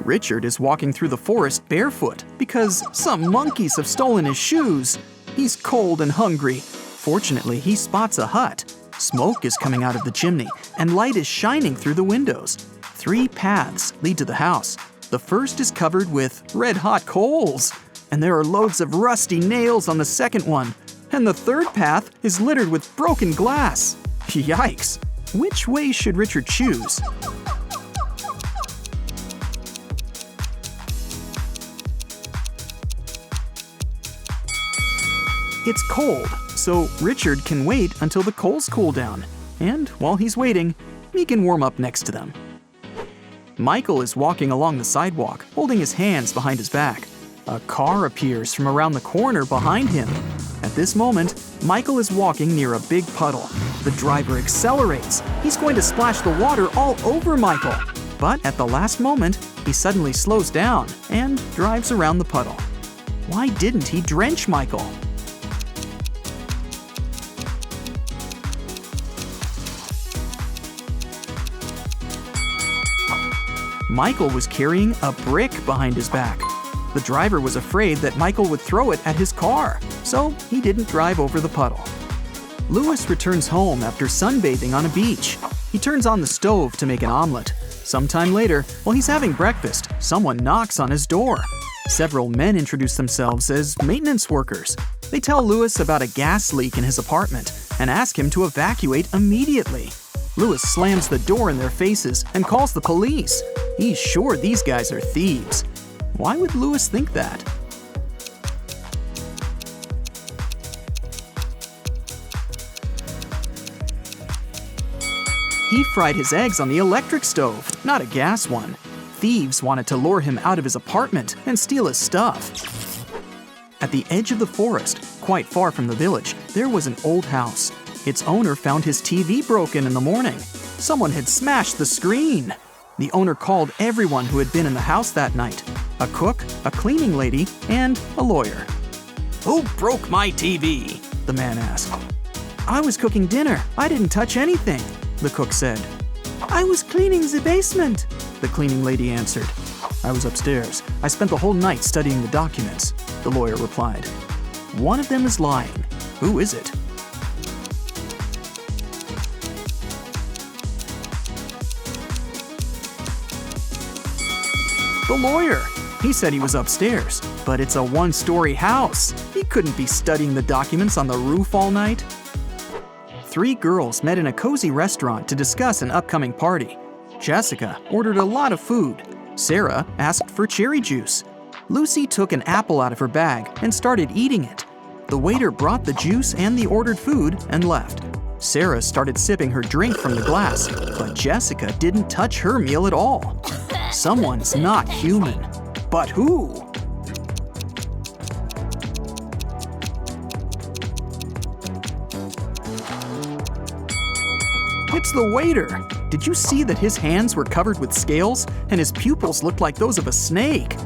Richard is walking through the forest barefoot because some monkeys have stolen his shoes. He's cold and hungry. Fortunately, he spots a hut. Smoke is coming out of the chimney, and light is shining through the windows. 3 paths lead to the house. The first is covered with red-hot coals, and there are loads of rusty nails on the second one. And the third path is littered with broken glass. Yikes! Which way should Richard choose? It's cold, so Richard can wait until the coals cool down. And while he's waiting, he can warm up next to them. Michael is walking along the sidewalk, holding his hands behind his back. A car appears from around the corner behind him. At this moment, Michael is walking near a big puddle. The driver accelerates. He's going to splash the water all over Michael. But at the last moment, he suddenly slows down and drives around the puddle. Why didn't he drench Michael? Michael was carrying a brick behind his back. The driver was afraid that Michael would throw it at his car, so he didn't drive over the puddle. Louis returns home after sunbathing on a beach. He turns on the stove to make an omelet. Sometime later, while he's having breakfast, someone knocks on his door. Several men introduce themselves as maintenance workers. They tell Louis about a gas leak in his apartment and ask him to evacuate immediately. Louis slams the door in their faces and calls the police. He's sure these guys are thieves. Why would Louis think that? He fried his eggs on the electric stove, not a gas one. Thieves wanted to lure him out of his apartment and steal his stuff. At the edge of the forest, quite far from the village, there was an old house. Its owner found his TV broken in the morning. Someone had smashed the screen. The owner called everyone who had been in the house that night: a cook, a cleaning lady, and a lawyer. "Who broke my TV?" the man asked. "I was cooking dinner. I didn't touch anything," the cook said. "I was cleaning the basement," the cleaning lady answered. "I was upstairs. I spent the whole night studying the documents," the lawyer replied. One of them is lying. Who is it? The lawyer. He said he was upstairs, but it's a one-story house. He couldn't be studying the documents on the roof all night. 3 girls met in a cozy restaurant to discuss an upcoming party. Jessica ordered a lot of food. Sarah asked for cherry juice. Lucy took an apple out of her bag and started eating it. The waiter brought the juice and the ordered food and left. Sarah started sipping her drink from the glass, but Jessica didn't touch her meal at all. Someone's not human. But who? It's the waiter. Did you see that his hands were covered with scales and his pupils looked like those of a snake?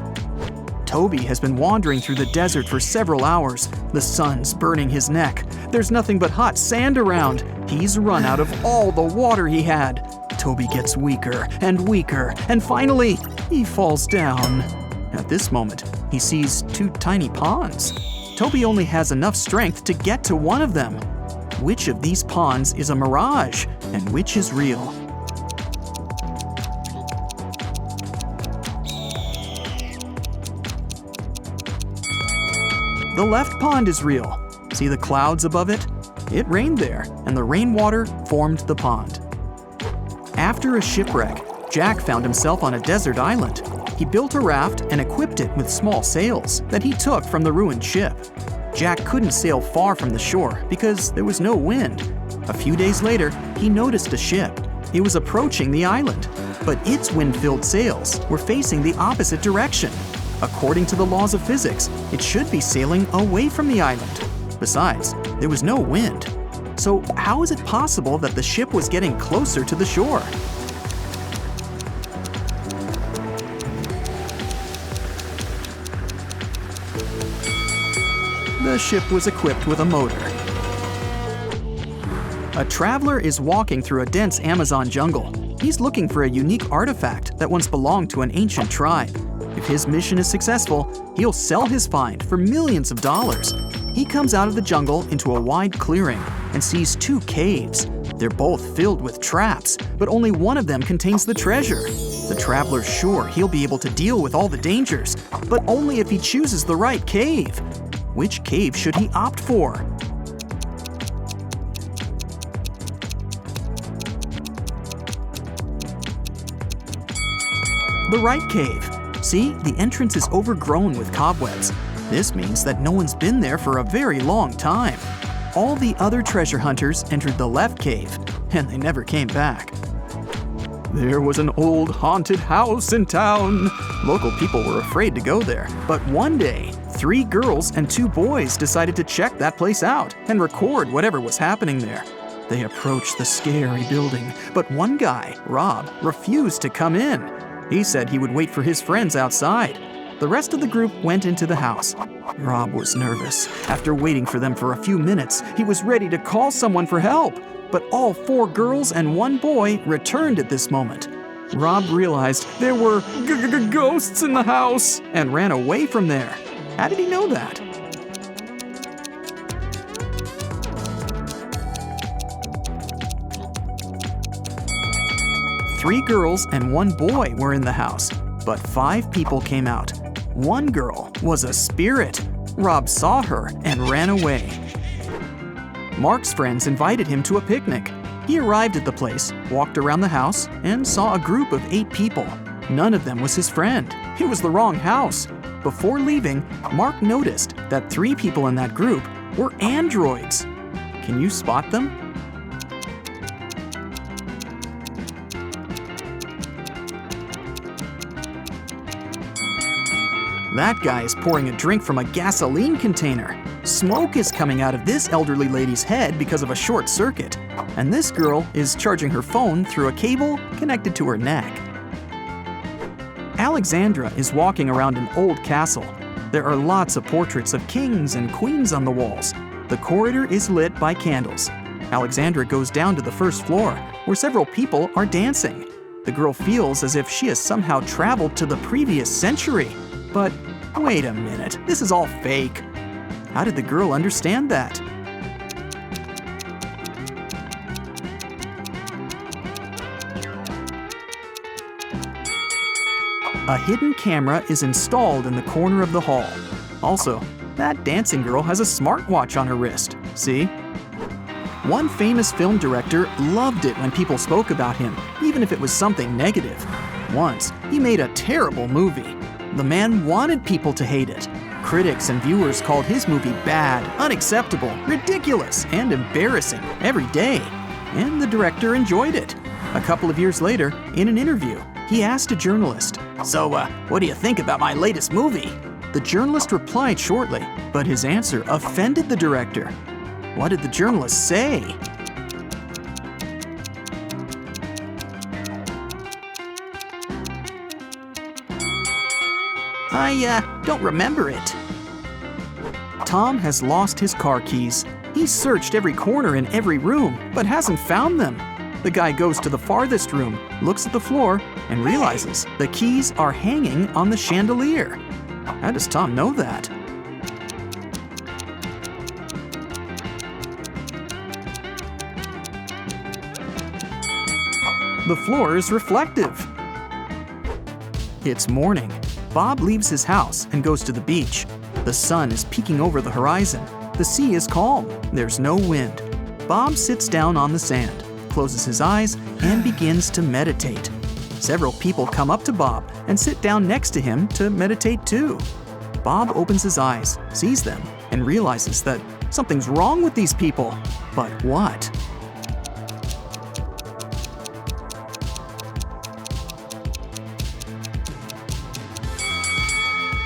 Toby has been wandering through the desert for several hours. The sun's burning his neck. There's nothing but hot sand around. He's run out of all the water he had. Toby gets weaker and weaker, and finally, he falls down. At this moment, he sees 2 tiny ponds. Toby only has enough strength to get to one of them. Which of these ponds is a mirage, and which is real? The left pond is real. See the clouds above it? It rained there, and the rainwater formed the pond. After a shipwreck, Jack found himself on a desert island. He built a raft and equipped it with small sails that he took from the ruined ship. Jack couldn't sail far from the shore because there was no wind. A few days later, he noticed a ship. It was approaching the island, but its wind-filled sails were facing the opposite direction. According to the laws of physics, it should be sailing away from the island. Besides, there was no wind. So how is it possible that the ship was getting closer to the shore? The ship was equipped with a motor. A traveler is walking through a dense Amazon jungle. He's looking for a unique artifact that once belonged to an ancient tribe. If his mission is successful, he'll sell his find for millions of dollars. He comes out of the jungle into a wide clearing and sees 2 caves. They're both filled with traps, but only one of them contains the treasure. The traveler's sure he'll be able to deal with all the dangers, but only if he chooses the right cave. Which cave should he opt for? The right cave. See, the entrance is overgrown with cobwebs. This means that no one's been there for a very long time. All the other treasure hunters entered the left cave, and they never came back. There was an old haunted house in town. Local people were afraid to go there, but one day, 3 girls and 2 boys decided to check that place out and record whatever was happening there. They approached the scary building, but one guy, Rob, refused to come in. He said he would wait for his friends outside. The rest of the group went into the house. Rob was nervous. After waiting for them for a few minutes, he was ready to call someone for help. But all 4 girls and 1 boy returned at this moment. Rob realized there were ghosts in the house and ran away from there. How did he know that? Three girls and 1 boy were in the house, but 5 people came out. 1 girl was a spirit. Rob saw her and ran away. Mark's friends invited him to a picnic. He arrived at the place, walked around the house, and saw a group of 8 people. None of them was his friend. It was the wrong house. Before leaving, Mark noticed that 3 people in that group were androids. Can you spot them? That guy is pouring a drink from a gasoline container. Smoke is coming out of this elderly lady's head because of a short circuit. And this girl is charging her phone through a cable connected to her neck. Alexandra is walking around an old castle. There are lots of portraits of kings and queens on the walls. The corridor is lit by candles. Alexandra goes down to the first floor, where several people are dancing. The girl feels as if she has somehow traveled to the previous century. But wait a minute, this is all fake. How did the girl understand that? A hidden camera is installed in the corner of the hall. Also, that dancing girl has a smartwatch on her wrist. See? One famous film director loved it when people spoke about him, even if it was something negative. Once, he made a terrible movie. The man wanted people to hate it. Critics and viewers called his movie bad, unacceptable, ridiculous, and embarrassing every day. And the director enjoyed it. A couple of years later, in an interview, he asked a journalist, "So, what do you think about my latest movie?" The journalist replied shortly, but his answer offended the director. What did the journalist say? I don't remember it. Tom has lost his car keys. He's searched every corner in every room, but hasn't found them. The guy goes to the farthest room, looks at the floor, and realizes the keys are hanging on the chandelier. How does Tom know that? The floor is reflective. It's morning. Bob leaves his house and goes to the beach. The sun is peeking over the horizon. The sea is calm. There's no wind. Bob sits down on the sand, closes his eyes, and begins to meditate. Several people come up to Bob and sit down next to him to meditate too. Bob opens his eyes, sees them, and realizes that something's wrong with these people. But what?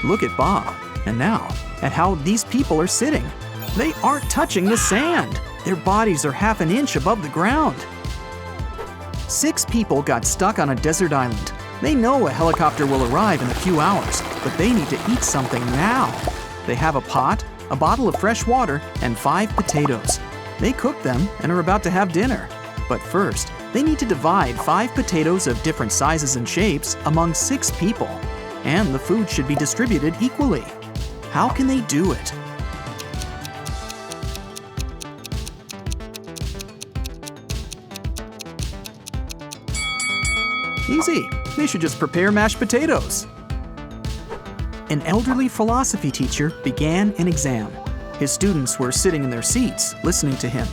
Look at Bob, and now at how these people are sitting. They aren't touching the sand. Their bodies are half an inch above the ground. 6 people got stuck on a desert island. They know a helicopter will arrive in a few hours, but they need to eat something now. They have a pot, a bottle of fresh water, and 5 potatoes. They cook them and are about to have dinner. But first, They need to divide 5 potatoes of different sizes and shapes among 6 people, and the food should be distributed equally. How can they do it? Easy. They should just prepare mashed potatoes. An elderly philosophy teacher began an exam. His students were sitting in their seats, listening to him.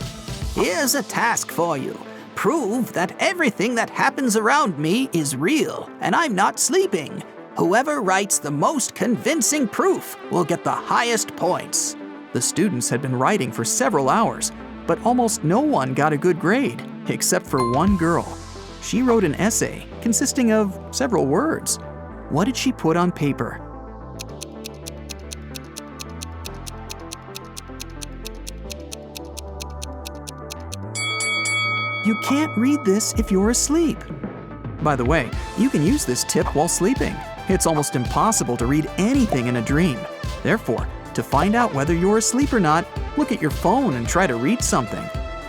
Here's a task for you. Prove that everything that happens around me is real, and I'm not sleeping. Whoever writes the most convincing proof will get the highest points. The students had been writing for several hours, but almost no one got a good grade, except for one girl. She wrote an essay consisting of several words. What did she put on paper? You can't read this if you're asleep. By the way, you can use this tip while sleeping. It's almost impossible to read anything in a dream. Therefore, to find out whether you're asleep or not, look at your phone and try to read something.